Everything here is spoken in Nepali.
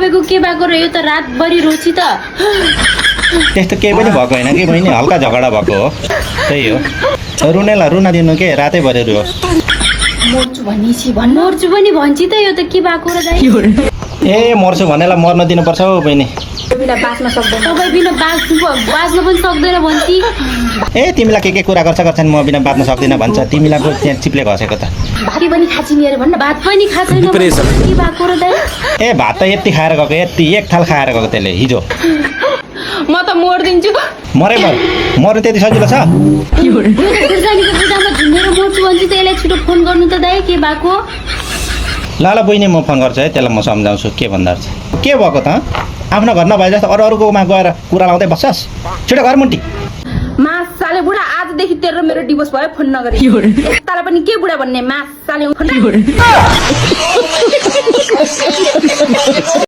तपाईँको के भएको र यो त रातभरि रोची त त्यस्तो केही पनि भएको होइन कि बहिनी, हल्का झगडा भएको हो, त्यही हो। रुनेलाई रुन दिनु के, रातैभरि रुयो। मर्छु पनि भन्छ त, यो त के भएको र दाइ? ए मर्छु भनेलाई मर्न दिनुपर्छ हौ बहिनी। तपाईँ बिना बाँच्न पनि सक्दैन भन्छ। ए तिमीलाई के कुरा गर्छन्, म बिना बाँच्न सक्दिनँ भन्छ। तिमीलाई पो त्यहाँ चिप्ले घसेको त। भात पनि खाछिन यार भन्न, भात पनि खाछैन, के भएको र दाइ? ए भात त यति खाएर गएको, यति एक थाल खाएर गएको त्यसले हिजो। म त मर्दिन्छु। मर्नु त्यति सजिलो छ? गुर्जानीको बुढामा झुन्डेर मर्छु भन्छ त, यसलाई छिटो फोन गर्नु त दाइ, के भएको? ल बहिनी म फोन गर्छु है, त्यसलाई म सम्झाउँछु के भन्दा रहेछ। के भएको त? आफ्नो घर नभए जस्तो अरूकोमा गएर कुरा लाउँदै बस्छस्? छिटो घर मुन्टी। मासाले बुढा, आजदेखि तेरो मेरो डिभोर्स भयो, फोन नगरे। यस्तालाई पनि के बुढा भन्ने, मासाले